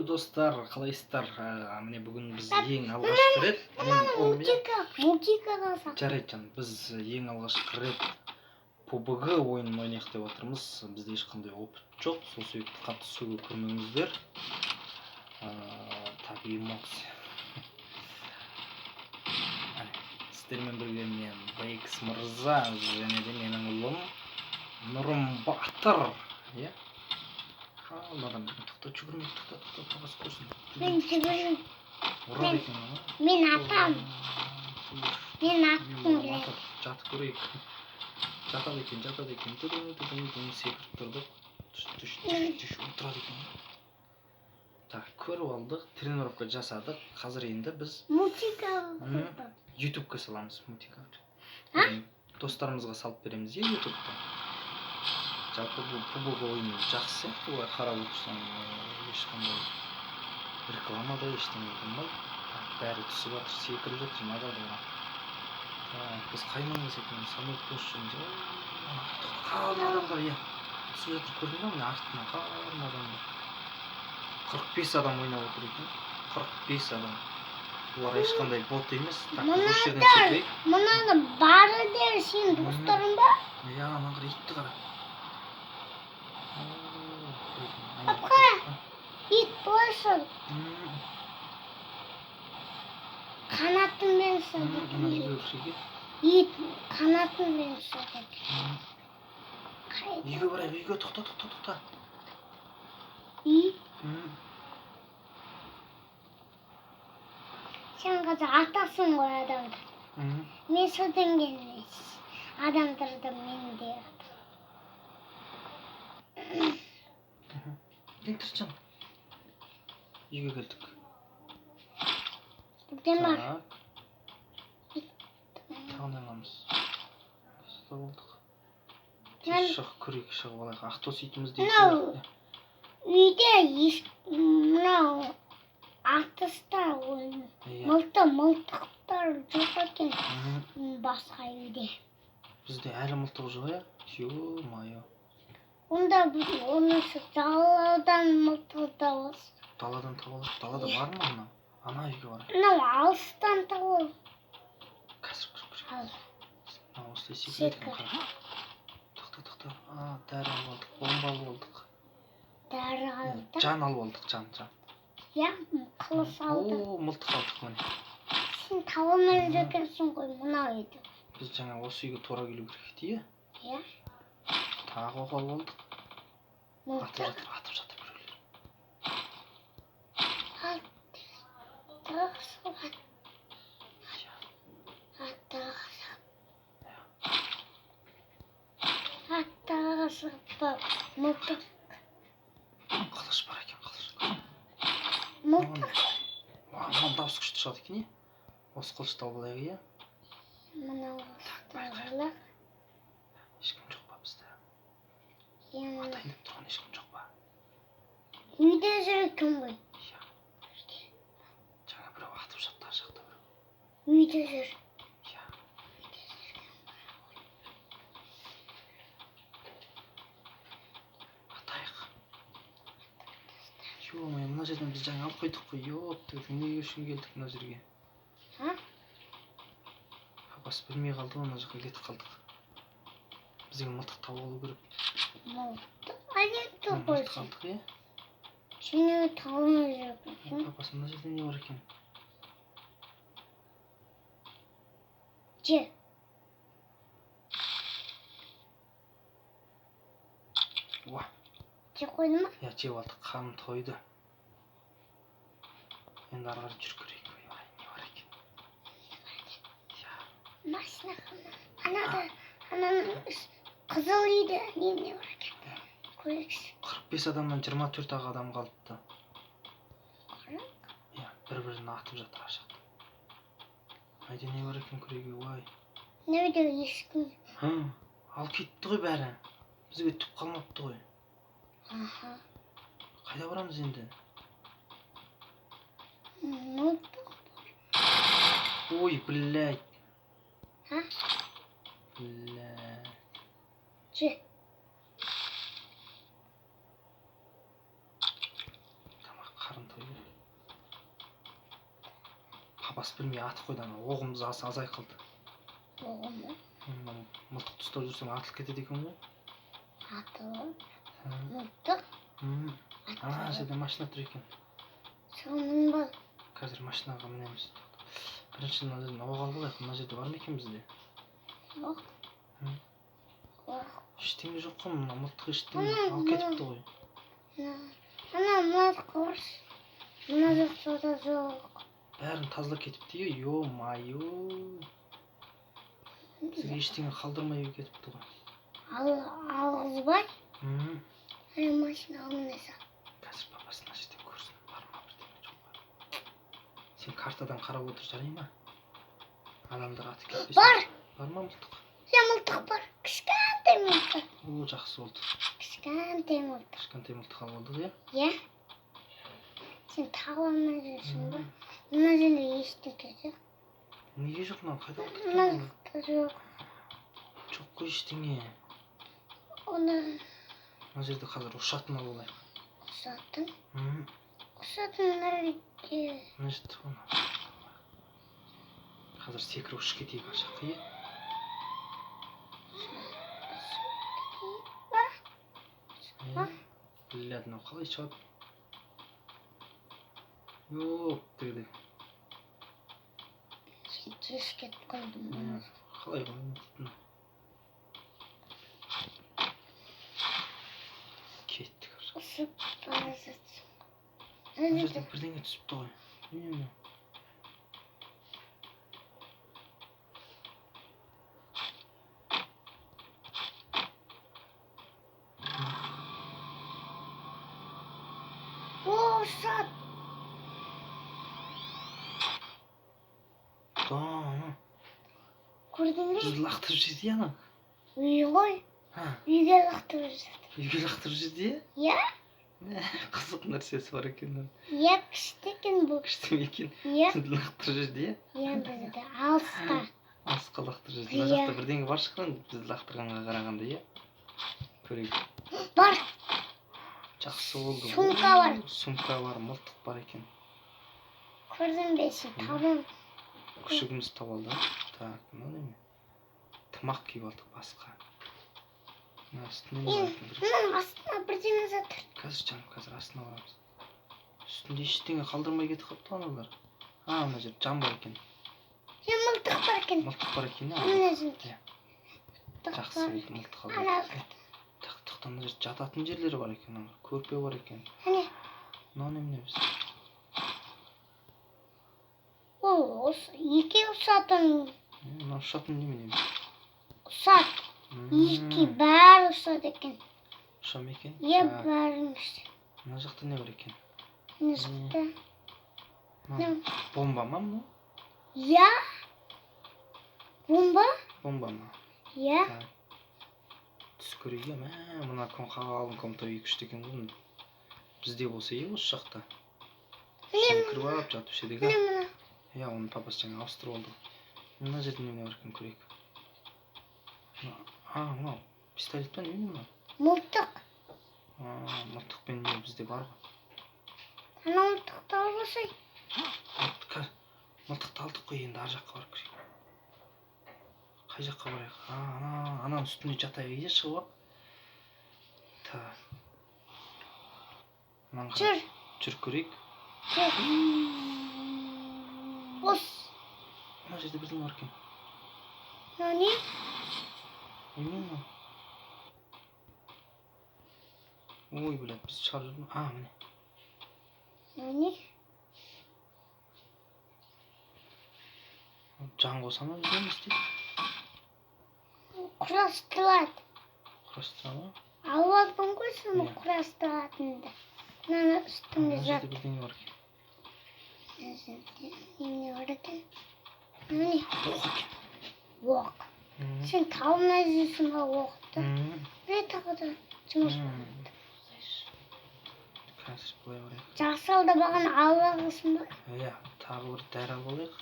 Құрметті достар, қалайсыздар? Міне бүгін біз ең алғашқы рет мультикаға жарайды жаным, біз ең алғашқы рет PUBG ойынын ойнайық деп отырмыз. Бізде ешқандай опыт жоқ, сол себепті қатты сөгіп көрмеңіздер. Так, эмоция. Сіздермен бірге мен BX мырза және де менің ұлым Нұрым Батыр. Иә? Надан тоқта жүгірме, тоқта қағаз көрсін. Мен жүгірмеймін. Ұрады екен ана. Мен атам. Мен аттым келеді. Жатып көрейік. Жатады екен. Түдім секіріп тұрдық. Отырады екен. Так, көріп алдық, тренировка жасадық. Қазір енді біз YouTube-қа саламыз. Достарымызға салып береміз е YouTube-қа. Жалпы бұл PUBG ойыны жақсы сияқты, олай қарап отырсаң ешқандай реклама да ештеңе болмайды. Бәрі түсіп жатыр, секіріп жатыр, мазалдыға. Біз қаймаңыз екен, самолет көшіріміз. Қалың адамдар, иә. Түсіп жатыр, көрдің ба? Міне артынан қалың адамдар. 45 адам ойнап отыр екен. 45 адам. Олар ешқандай бот емес. Мұнаны бары дер сенің достарың ба? Иә, ана итті қара. Қара, ит болсын. Қанатымен сырды. Ит қанатымен сырды. Үйге барайық, үйге, тоқта. Ит? Сен қазір атасың ғой адамдар. Мен содан келмейсіз. Адамдарды мен де атам. Келтір жаным. Үйге келдік. Бірден бар. Тағын аламыз. Соста болдық. Шығып көрейік, шығып алайық. Ақтос итіміз дейді. Үйде мынау артыстар ойны. Мылтықтар жоқ екен басқа үйде. Бізде әлі мылтық жоқ, е? Ё-майо. Онда оны даладан мылтық табасыз. Даладан табалып, далада бар ма мынау? Ана үйге бар. Мынау алыстан табыл. Қазір көрейік. Мынау осылай секіреді екен қара. Тоқта. Дәрі алып алдық, бомба алып алдық. Дәрі алдық? Жан алып алдық, жан. Иә, қылыш алдық. Мылтық алдық міне. Сен табылмай жүргенсің ғой мынау үйді. Біз жаңа осы үйге тура келу керек еді, иә? Иә. Тағы оқ алып алдық. Мылтық. Атып жатыр біреулер. Аттағы сықпап, мылтық. Қылыш бар екен, қылыш. Мылтық. Маған дауыс күшті шығады екен, е? Осы қылышты алып алайық, е? Мынау қылыштағылар. Ешкім жоқ па бізде? Атайын деп тұрған ешкім жоқ па? Үйде жүр екен ғой. Жаңа біреу атып жатты, ар жақта біреу. Үйде жүр. Атайық. Ё-май, мына жерден біз жаңа алып қойдық қой. Не үшін келдік мына жерге? Апасы білмей қалды, мына жаққа кетіп қалдық. Бізге мылтық тауып алу керек. Мылтық? Әлетті қойсын. Мылтық алдық, е? Сені тауымыз жүргенсің. Апасы, мына жерде не бар екен? Же. Уа. Же қойды ма? Иә, жеп алдық, қарным тойды. Енді ары қарай жүріп көрейік. Не бар екен? Машина қана. Ананың қызыл үйде не бар екен? Көрейікші. 45 адамнан 24 адам қалыпты. Қарақ? Иә, бір-бірін атып жатыр ар жақта. Айда не бар екен көрейік, уай. Не үйде ешкім? Ал кетті ғой бәрі. Бізге түп қалмапты ғой. Қайда барамыз енді? Мылтық. Ой, блядь. Блядь. Же. Тамақ қарын той. бас бермей атып қойды, ана оғымыз азайып қалды. Оғым ба? Мылтықты ұстап жүрсең атылып кетеді екен ғой. Атылып? Мылтық? Ана жерде машина тұр екен. Соның ба? Қазір машинаға мінеміз. Бірінші мына жерден оқ алып алайық. Мына жерде бар ма екен бізде? Оқ. Оқ. Ештеңе жоқ қой, мына мылтық ештеңе алып кетіпті ғой. Мына қорс. Мына жоқса да жоқ. Бәрін тазалап кетіпті, ё-майо. Бізге ештеңе қалдырмай кетіпті ғой. Алғызбай? Машина алынайса. Қазір папасы мына жерде көрсін, бар ма бірдеңе жоқ па. Сен картадан қарап отыр, жарай ма? Адамдар атып кетпесін. Бар! Бар ма мылтық? Мылтық бар. Кішкентай мылтық. О, жақсы болды. Кішкентай мылтық. Кішкентай мылтық алып алдық, иә? Иә. Сен таба алмай жүрсің ба? Мына жерде ештеңе жоқ. Неге жоқ, мынау қайда алып Мына кеткен? жақта жоқ. Жоқ қой ештеңе. Оны Мына жерде қазір ұшатын алып алайық. ұшатын? Ұшатын мына жерде. Мына жерде оны. Қазір секіріп ұшып кетейік ар жаққа, иә? Біледі, мынау қалай шығады? Йоп, дегідей. Сен кеш кетіп қалдым. Қалай қоймайтын? Кеттік ар жаққа. Ұшып бара жатсың. Мына жерде бірдеңе түсіпті ғой. Не мынау? Ұшат! Көрдің бе? Бізді лақтырып жеді, ана. Үй ғой. Ха, Үйге лақтырып жүрді. үйге лақтырып жеді, Иә? қызық нәрсесі бар екен. Иә, күшті екен бұл. Күшті ме екен? Иә. Бізді лақтырып жеді, иә? Иә, бізді алысқа. Алысқа лақтырып жеді. Мына жақта бірдеңе бар шығар, бізді лақтырғанға қарағанда, иә? Көрейік. Бар. Жақсы болды. Сумка бар. Сумка бар, мылтық бар екен. Көрдің бе сен табын? Күшігіміз таба алды. Так, мынау неме? Тымақ киіп алдық басқа. Мына үстінде не бар екен? Мынаның астына бірдеңе жатыр. Қазір жаным, қазір астына барамыз. Үстінде ештеңе қалдырмай кетіп қалыпты аналар. Мына жерде жан бар екен. Мылтық бар екен. Мылтық бар екен, иә? Мына жерде. Жақсы болды, мылтық алдық. Тақтықта мына жерде жататын жерлері бар екен, көрпе бар екен. Әне. Мынау немене біз? Ол екі ұшатын. Мынау ұшатын немене? Ұшат. Екі бәрі ұшат екен. Ұша ма екен? Иә, бәріміз. Мына жақта не бар екен? Мына жақта. Бомба ма мынау? Иә. Бомба? Бомба ма? Иә. Түс көрейік, мына қалың комната үй күшті екен ғой. Бізде болса ие осы жақта. Сен кіріп алып жатып едік, Мына. иә, оның папасы жаңа ауыстырып алды. Мына жерде неме бар екен, көрейік. Мынау пистолет па, неме мынау? Мылтық. Мылтықпен не бізде бар ғой. Ана мылтықты алғысай. Мылтықты алдық қой, енді ар жаққа барып көрейік. Қай жаққа барайық? Ананың үстіне жатайық, ие, шығып алып. Так. Жүр. Жүр көрейік. Жүр. Ос. Мына жерде бірдеңе бар екен. Мынау не? Неме мынау? Ой, блядь, біз шығарып жүрмін. Міне. Мынау не? Жан қоса ма бізде істейді? Құрастырылады. Құрастыра ма? Алып алдың ғой соны құрастыратынды. Мынаны үстіңде Мына жат. жерде бірдеңе бар екен. Мына жерде неме бар екен? Міне. Оқ екен. Оқ. Сен табылмай жүрсің ба оқты? Бір тағы да жұмыс. Қазір былай барайық. Жақсы алды баған алып алғысың ба? Иә, тағы бір дәрі алып алайық.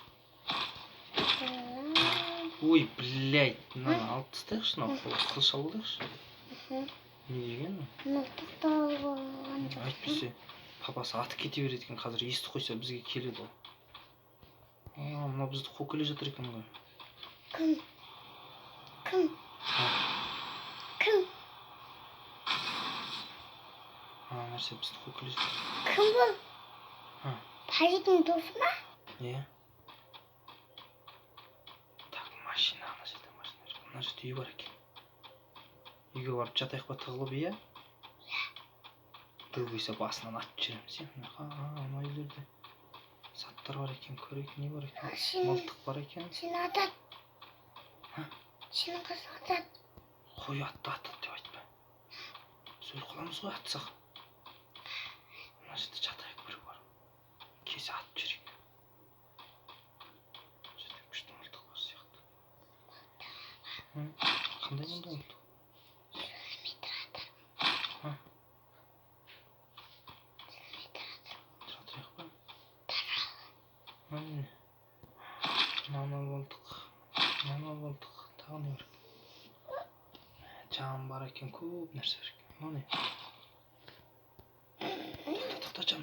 Ой, блядь, мынаны алып тастайықшы, мынау қылыш алып алайықшы. Не деген? Мылтықты алып алған жоқсың. Әйтпесе папасы атып кете береді екен, қазір естіп қойса бізге келеді ол. Мына бізді қуып келе жатыр екен ғой. Кім? Нәрсе бізді қуып келе жатыр. Кім бұл? Пәжидің досы ма? Иә. Так, машина, ана жерде машина. Мына жерде үй бар екен. Үйге барып жатайық па тығылып, иә? Біреу келсе басынан атып жүреміз, иә? Ана үйлерде заттар бар екен, көрейік, не бар екен? Мылтық бар екен. Сені атады. Сені қыз атады. Қой атты деп айтпа. Біз өліп қаламыз ғой атсақ. Мына жерде жатайық, біреу бар. Келсе атып жүрейік. Мына жерде күшті мылтық бар сияқты. Қандай мылтық? Мына мылтық, тағы не бар? Жан бар екен, көп нәрсе бар екен. Мына не? Тоқта жан.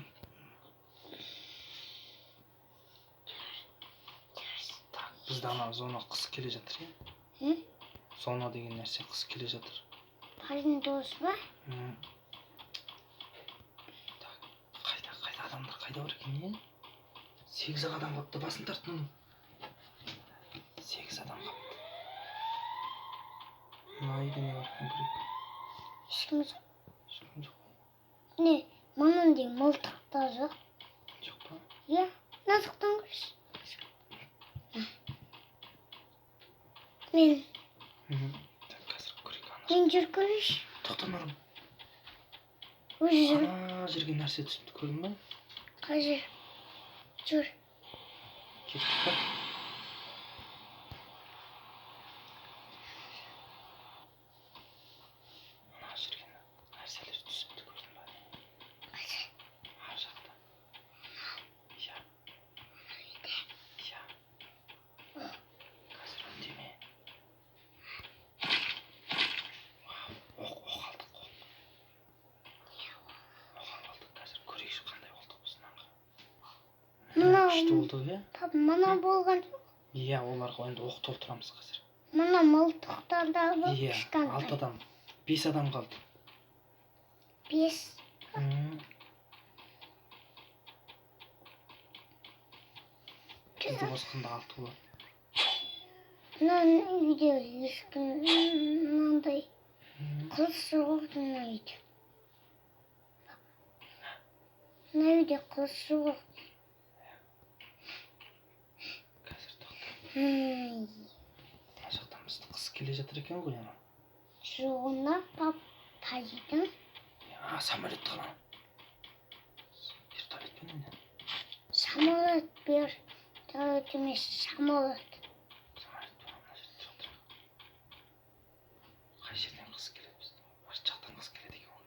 Так, бізді ана зона қыс келе жатыр, иә? Зона деген нәрсе қыс келе жатыр. Пәжидің досы ба? Так, қайда адамдар қайда бар екен, иә? 8 адам қалыпты, басын тарттың. 8 адам қалыпты. Мына үйде не бар екен, көрейік. Ешкім жоқ. Ешкім жоқ. Не, мынандай мылтық та жоқ. Жоқ па? Иә, насықтан көрші. Мен Қазір көрейік ана. Мен жүр көрші. Тоқта нұрым. Өзі жүр. Ана жерге нәрсе түсіпті, көрдің ба? Қай жер? Жүр. Кеттік па? Ана жерге нәрселер түсіпті, көрдің ба? Қай жер? Ар жақта. Иә. Иә. Қазір үндеме. Оқ алдық, оқ. Оқ алдық, қазір көрейікші қандай болдық біздің аңға. Күшті болдық, иә? Мына болған жоқ. Иә, оларға енді оқ толтырамыз қазір. Мына мылтықтардағы Иә, 6 адам, 5 адам қалды. 5. Бізді қосқанда 6 болады. Мына үйде ешкім мынандай қыз жоқ мына үйде. Мына үйде қыз жоқ. Қазір тоқта. Мына жақтан бізді қыс келе жатыр екен ғой, ана. Жоғына пәжидің. Самолет қалан. Вертолетпен енді. Самолет бер. Вертолет емес, самолет. Самолет бар, мына жерде жатыр. Қай жерден қыс келеді бізді? Осы жақтан қыс келеді екен ғой.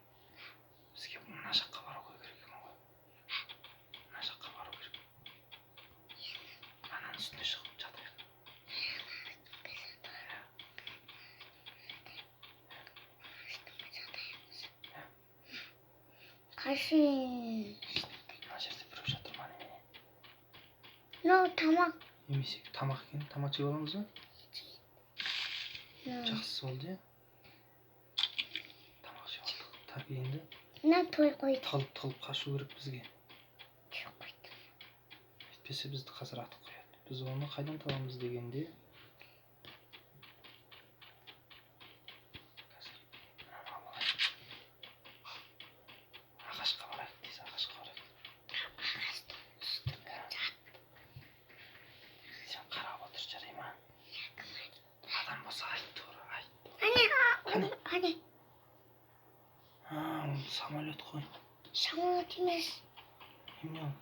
Бізге мына жаққа баруға керек екен ғой. Мына жаққа бару керек. Ананың үстіне шығып жатайық. Қайсы? Мына жерде біреу жатыр ма немене? Мынау тамақ. Немесе тамақ екен, тамақ жеп аламыз ба? Жақсы болды, иә? Тамақ жеп алдық. Так, енді Мына той қойды. тығылып қашу керек бізге. Той қойды. Әйтпесе бізді қазір атып қояды. Біз оны қайдан табамыз дегенде. Ағашқа барайық дейсіз, ағашқа барайық. Сен қарап отыр, жарай ма? Адам болса айтты ұры, айтты. Қане? Самолет қой. Самолет емес. Немене ол?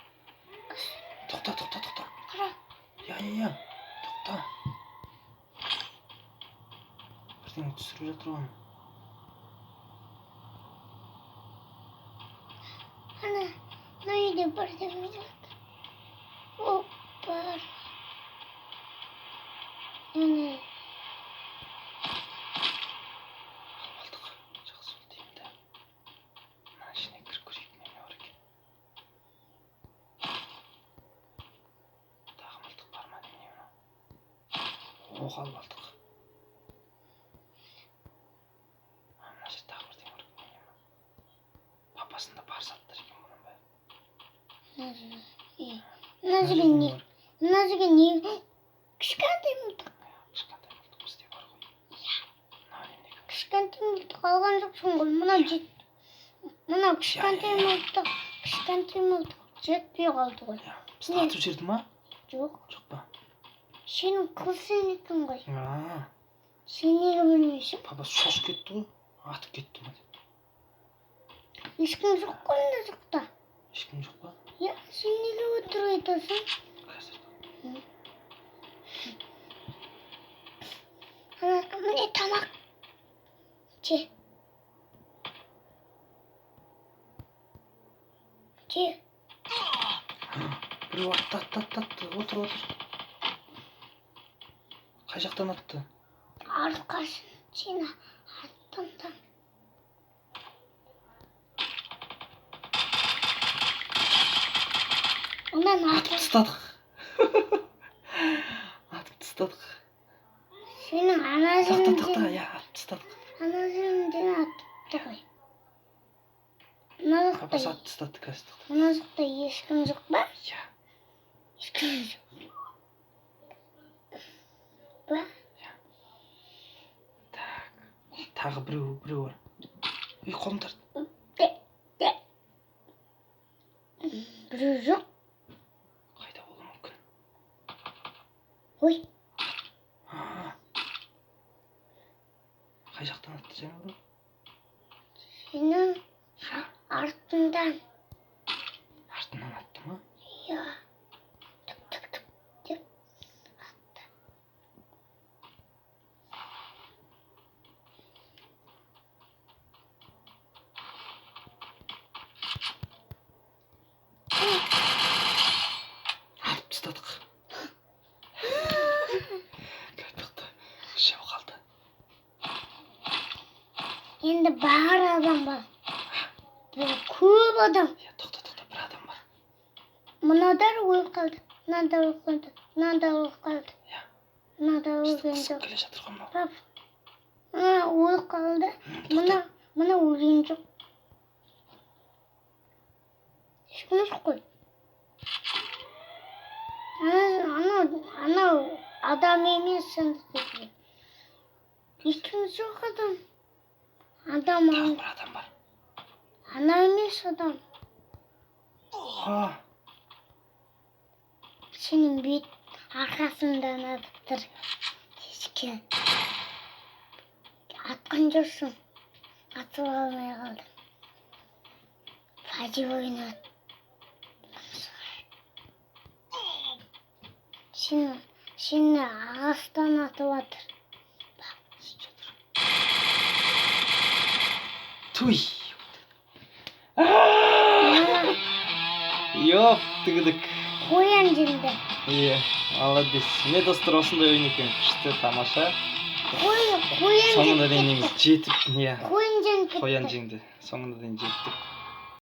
Тоқта. Қара. Иә. Тоқта. Бірдеңе түсіріп жатыр оны. Ана, мына үйде бірдеңе жатыр. Бар. Ана. Алдық. Жақсы болды енді. Мына ішіне кіріп көрейік, неме бар екен. Тағы мылтық бар. оқ алып алдық. Мына жерде тағы бірдеңе бар екен. Папасында бар заттар екен мұның бәрі. Мына жерге не? Кішкентай мылтық. Кішкентай мылтық бізде бар ғой. Кішкентай мылтық алған жоқсың ғой. Мына кішкентай мылтық жетпей қалды ғой. Бізді атып жіберді ма? Жоқ. Жоқ па? Сенің қылсың екен ғой. А, Сен неге білмейсің? папа шошып кетті ғой. Атып кетті ма деп. Ешкім жоқ қой онда жақта. Ешкім жоқ па? Я, сен неге өтірік айтасың? Қазір. Міне тамақ. Же. Біреу атты. Отыр. Қай жақтан атты? Арқасын сені аттымдан. Ондан Атып тастадық. Сенің ана Тоқта, жеріңден я атып тастадық. атыпты ғой. Мына Папасы жақта атып тастады қазір. мына жақта ешкім жоқ па? Я. Ешкім жоқ па? Так. Тағы біреу бар. Үй, қолын тарт. Біреу жоқ. Қайда болуы мүмкін? Ой, Қай жақтан атты жаңа бұл? сенің артыңдан. Артынан атты ма? Я. Түк деп атты. Атып тастадық. Кәдімгі жау қалды. Енді бар адам бар. Бір көп адам. Я, тоқта, бір адам бар. Мынадар өліп қалды. Мынадар өліп қалды. Я. Мынадар Бізді өлген қысып жоқ. келе жатыр ғой мынау. Пап, мына өліп қалды. Мына өлген жоқ. Ешкім жоқ қой. Анау адам емес сендікі. Ешкім жоқ адам. Тағы бір адам бар. Ана емес адам. Сенің бет арқасыңдан атып тұр. Кешке. Атқан жоқсың. Атып алмай қалдым. Фади ойнат. Сені ағаштан атып жатыр. Туй! Йоп, тігідік. Қоян жеңді. Иә, молодец. Міне достар, осындай ойын екен. Күшті, тамаша. Қоян Соңында дейін жетіп, Қоян жеңді. қоян жеңді. Соңында дейін жеттік.